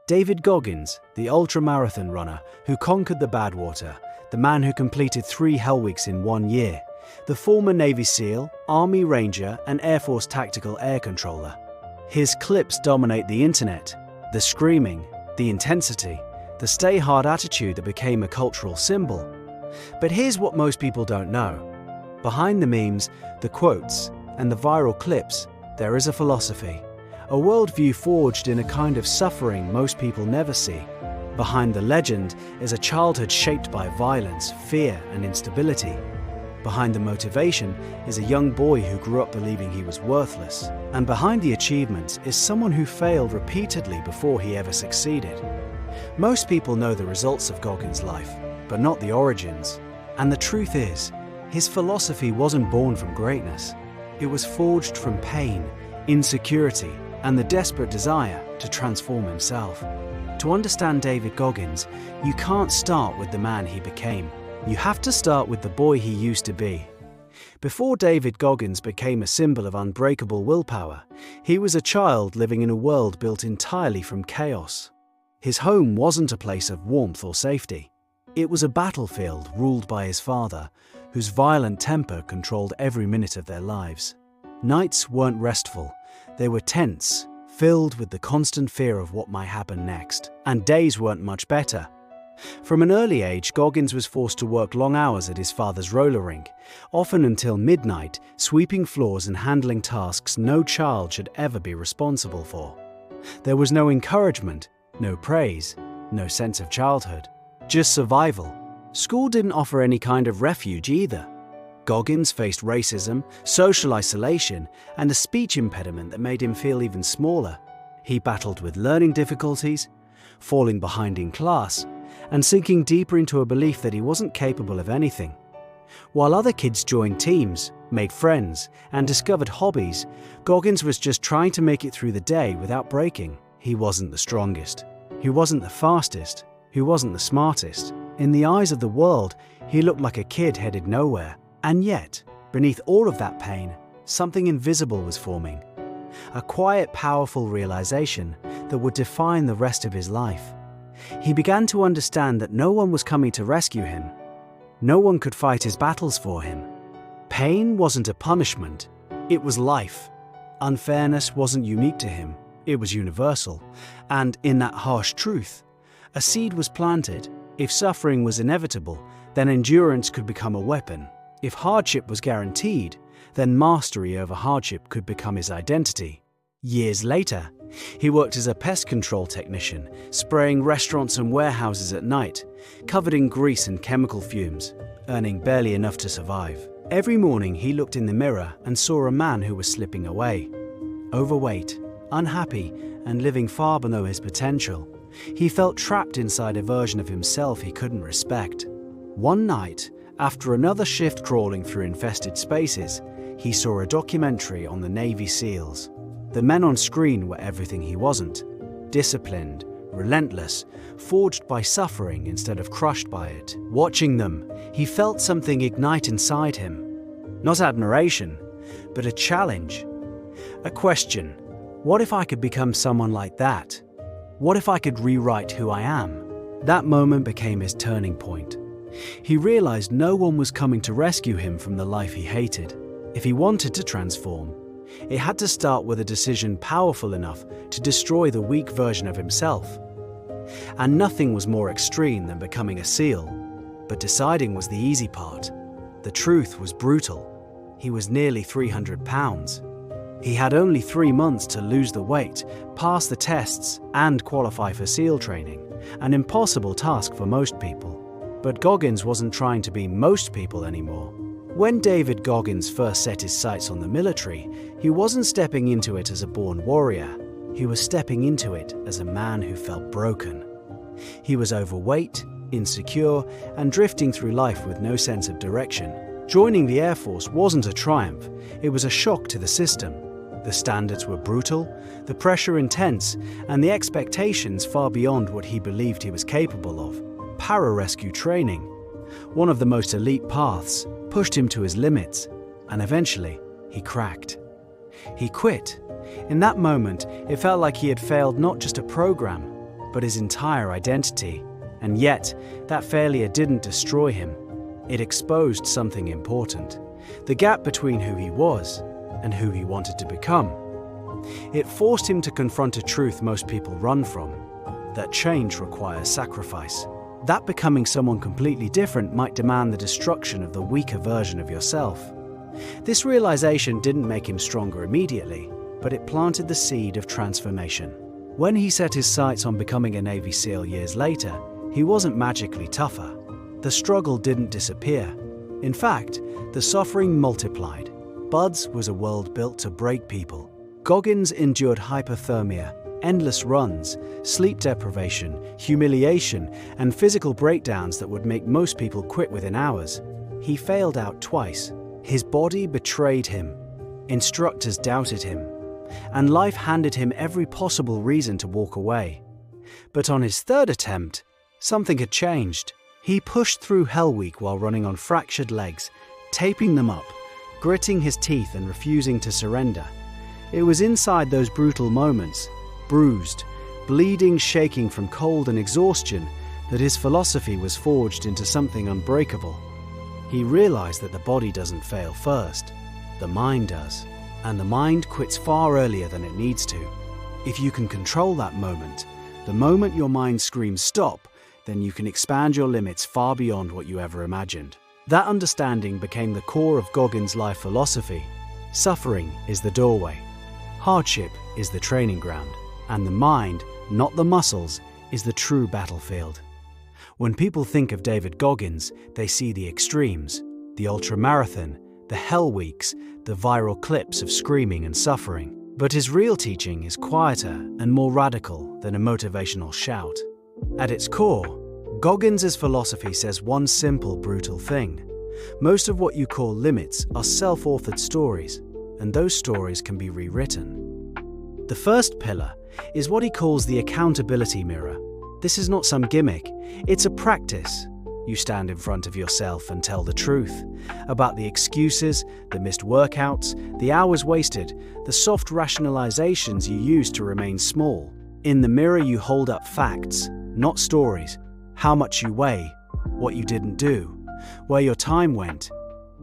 David Goggins, the ultramarathon runner who conquered the Badwater, the man who completed 3 Hell Weeks in 1 year, the former Navy SEAL, Army Ranger, and Air Force Tactical Air Controller. His clips dominate the internet. The screaming, the intensity, the stay hard attitude that became a cultural symbol. But here's what most people don't know. Behind the memes, the quotes, and the viral clips, there is a philosophy, a worldview forged in a kind of suffering most people never see. Behind the legend is a childhood shaped by violence, fear, and instability. Behind the motivation is a young boy who grew up believing he was worthless. And behind the achievements is someone who failed repeatedly before he ever succeeded. Most people know the results of Goggins' life, but not the origins. And the truth is, his philosophy wasn't born from greatness. It was forged from pain, insecurity, and the desperate desire to transform himself. To understand David Goggins, you can't start with the man he became. You have to start with the boy he used to be. Before David Goggins became a symbol of unbreakable willpower, he was a child living in a world built entirely from chaos. His home wasn't a place of warmth or safety. It was a battlefield ruled by his father, whose violent temper controlled every minute of their lives. Nights weren't restful. They were tense, filled with the constant fear of what might happen next. And days weren't much better. From an early age, Goggins was forced to work long hours at his father's roller rink, often until midnight, sweeping floors and handling tasks no child should ever be responsible for. There was no encouragement, no praise, no sense of childhood, just survival. School didn't offer any kind of refuge either. Goggins faced racism, social isolation, and a speech impediment that made him feel even smaller. He battled with learning difficulties, falling behind in class, and sinking deeper into a belief that he wasn't capable of anything. While other kids joined teams, made friends, and discovered hobbies, Goggins was just trying to make it through the day without breaking. He wasn't the strongest. He wasn't the fastest. He wasn't the smartest. In the eyes of the world, he looked like a kid headed nowhere. And yet, beneath all of that pain, something invisible was forming. A quiet, powerful realization that would define the rest of his life. He began to understand that no one was coming to rescue him. No one could fight his battles for him. Pain wasn't a punishment, it was life. Unfairness wasn't unique to him, it was universal. And in that harsh truth, a seed was planted. If suffering was inevitable, then endurance could become a weapon. If hardship was guaranteed, then mastery over hardship could become his identity. Years later, he worked as a pest control technician, spraying restaurants and warehouses at night, covered in grease and chemical fumes, earning barely enough to survive. Every morning he looked in the mirror and saw a man who was slipping away. Overweight, unhappy, and living far below his potential. He felt trapped inside a version of himself he couldn't respect. One night, after another shift crawling through infested spaces, he saw a documentary on the Navy SEALs. The men on screen were everything he wasn't. Disciplined, relentless, forged by suffering instead of crushed by it. Watching them, he felt something ignite inside him. Not admiration, but a challenge. A question. What if I could become someone like that? What if I could rewrite who I am? That moment became his turning point. He realized no one was coming to rescue him from the life he hated. If he wanted to transform, it had to start with a decision powerful enough to destroy the weak version of himself. And nothing was more extreme than becoming a SEAL. But deciding was the easy part. The truth was brutal. He was nearly 300 pounds. He had only 3 months to lose the weight, pass the tests, and qualify for SEAL training. An impossible task for most people. But Goggins wasn't trying to be most people anymore. When David Goggins first set his sights on the military, he wasn't stepping into it as a born warrior. He was stepping into it as a man who felt broken. He was overweight, insecure, and drifting through life with no sense of direction. Joining the Air Force wasn't a triumph, it was a shock to the system. The standards were brutal, the pressure intense, and the expectations far beyond what he believed he was capable of. Pararescue training, one of the most elite paths, pushed him to his limits, and eventually, he cracked. He quit. In that moment, it felt like he had failed not just a program, but his entire identity. And yet, that failure didn't destroy him. It exposed something important: the gap between who he was and who he wanted to become. It forced him to confront a truth most people run from: that change requires sacrifice. That becoming someone completely different might demand the destruction of the weaker version of yourself. This realization didn't make him stronger immediately, but it planted the seed of transformation. When he set his sights on becoming a Navy SEAL years later, he wasn't magically tougher. The struggle didn't disappear. In fact, the suffering multiplied. Buds was a world built to break people. Goggins endured hypothermia, endless runs, sleep deprivation, humiliation, and physical breakdowns that would make most people quit within hours. He failed out twice. His body betrayed him. Instructors doubted him. And life handed him every possible reason to walk away. But on his third attempt, something had changed. He pushed through Hell Week while running on fractured legs, taping them up, gritting his teeth and refusing to surrender. It was inside those brutal moments, bruised, bleeding, shaking from cold and exhaustion, that his philosophy was forged into something unbreakable. He realized that the body doesn't fail first, the mind does, and the mind quits far earlier than it needs to. If you can control that moment, the moment your mind screams stop, then you can expand your limits far beyond what you ever imagined. That understanding became the core of Goggins' life philosophy. Suffering is the doorway. Hardship is the training ground. And the mind, not the muscles, is the true battlefield. When people think of David Goggins, they see the extremes: the ultramarathon, the Hell Weeks, the viral clips of screaming and suffering. But his real teaching is quieter and more radical than a motivational shout. At its core, Goggins' philosophy says one simple, brutal thing: most of what you call limits are self-authored stories, and those stories can be rewritten. The first pillar is what he calls the accountability mirror. This is not some gimmick, it's a practice. You stand in front of yourself and tell the truth about the excuses, the missed workouts, the hours wasted, the soft rationalizations you use to remain small. In the mirror, you hold up facts, not stories: how much you weigh, what you didn't do, where your time went.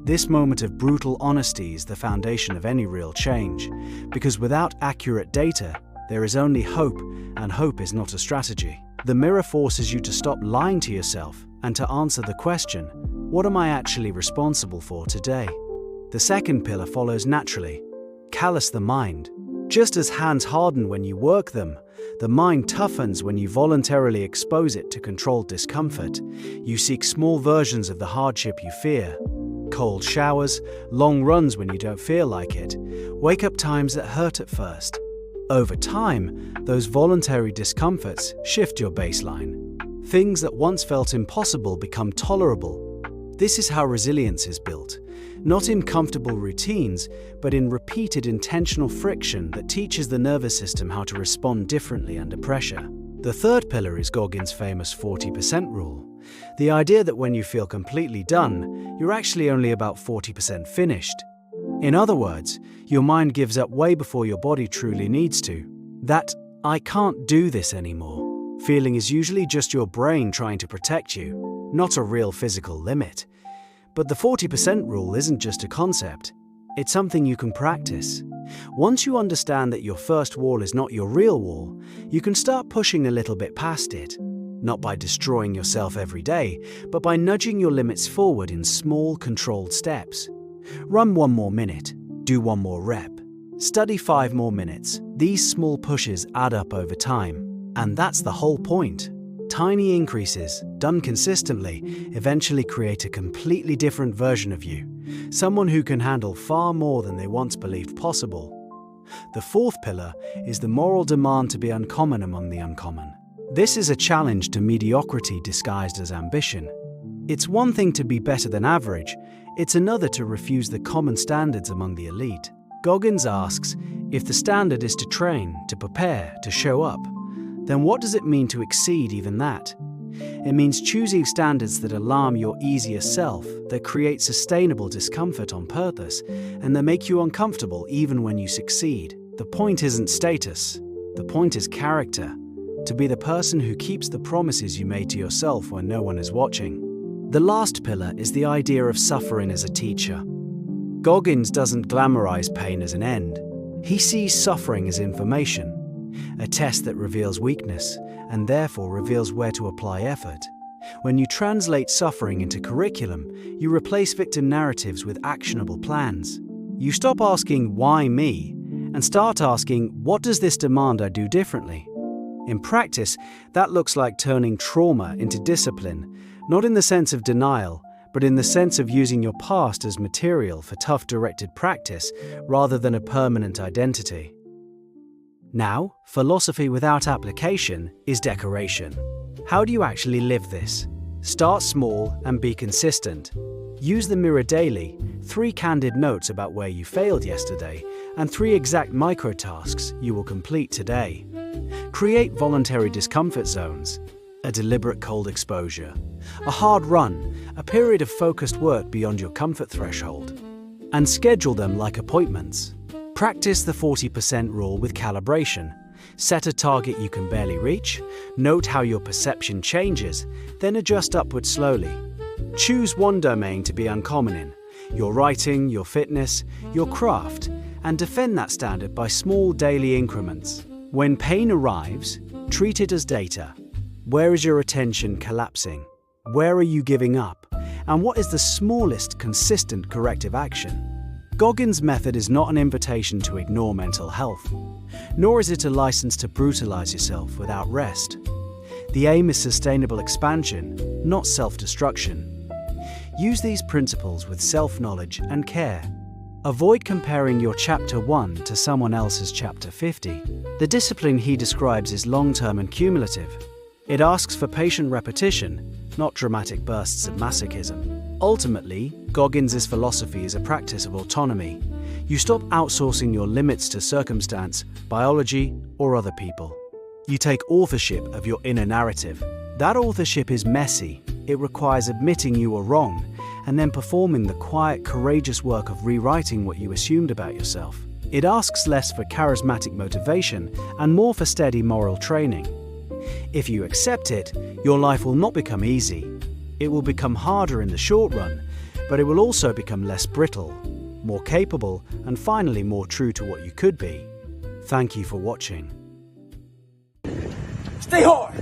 This moment of brutal honesty is the foundation of any real change, because without accurate data, there is only hope, and hope is not a strategy. The mirror forces you to stop lying to yourself and to answer the question: what am I actually responsible for today? The second pillar follows naturally: callous the mind. Just as hands harden when you work them, the mind toughens when you voluntarily expose it to controlled discomfort. You seek small versions of the hardship you fear: cold showers, long runs when you don't feel like it, wake-up times that hurt at first. Over time, those voluntary discomforts shift your baseline. Things that once felt impossible become tolerable. This is how resilience is built, not in comfortable routines, but in repeated intentional friction that teaches the nervous system how to respond differently under pressure. The third pillar is Goggins' famous 40% rule. The idea that when you feel completely done, you're actually only about 40% finished. In other words, your mind gives up way before your body truly needs to. That "I can't do this anymore" feeling is usually just your brain trying to protect you, not a real physical limit. But the 40% rule isn't just a concept, it's something you can practice. Once you understand that your first wall is not your real wall, you can start pushing a little bit past it. Not by destroying yourself every day, but by nudging your limits forward in small, controlled steps. Run 1 more minute, do 1 more rep, study 5 more minutes. These small pushes add up over time. And that's the whole point. Tiny increases, done consistently, eventually create a completely different version of you. Someone who can handle far more than they once believed possible. The fourth pillar is the moral demand to be uncommon among the uncommon. This is a challenge to mediocrity disguised as ambition. It's one thing to be better than average, it's another to refuse the common standards among the elite. Goggins asks, if the standard is to train, to prepare, to show up, then what does it mean to exceed even that? It means choosing standards that alarm your easier self, that create sustainable discomfort on purpose, and that make you uncomfortable even when you succeed. The point isn't status, the point is character. to be the person who keeps the promises you made to yourself when no one is watching. The last pillar is the idea of suffering as a teacher. Goggins doesn't glamorize pain as an end. He sees suffering as information, a test that reveals weakness and therefore reveals where to apply effort. When you translate suffering into curriculum, you replace victim narratives with actionable plans. You stop asking, "Why me?" and start asking, "What does this demand I do differently?" In practice, that looks like turning trauma into discipline, not in the sense of denial, but in the sense of using your past as material for tough directed practice rather than a permanent identity. Now, philosophy without application is decoration. How do you actually live this? Start small and be consistent. Use the mirror daily, 3 candid notes about where you failed yesterday, and 3 exact micro-tasks you will complete today. Create voluntary discomfort zones, a deliberate cold exposure, a hard run, a period of focused work beyond your comfort threshold, and schedule them like appointments. Practice the 40% rule with calibration. Set a target you can barely reach, note how your perception changes, then adjust upward slowly. Choose one domain to be uncommon in, your writing, your fitness, your craft, and defend that standard by small daily increments. When pain arrives, treat it as data. Where is your attention collapsing? Where are you giving up? And what is the smallest, consistent corrective action? Goggins' method is not an invitation to ignore mental health, nor is it a license to brutalize yourself without rest. The aim is sustainable expansion, not self-destruction. Use these principles with self-knowledge and care. Avoid comparing your Chapter 1 to someone else's Chapter 50. The discipline he describes is long-term and cumulative. It asks for patient repetition, not dramatic bursts of masochism. Ultimately, Goggins' philosophy is a practice of autonomy. You stop outsourcing your limits to circumstance, biology, or other people. You take authorship of your inner narrative. That authorship is messy. It requires admitting you were wrong, and then performing the quiet, courageous work of rewriting what you assumed about yourself. It asks less for charismatic motivation and more for steady moral training. If you accept it, your life will not become easy. It will become harder in the short run, but it will also become less brittle, more capable, and finally more true to what you could be. Thank you for watching. Stay hard!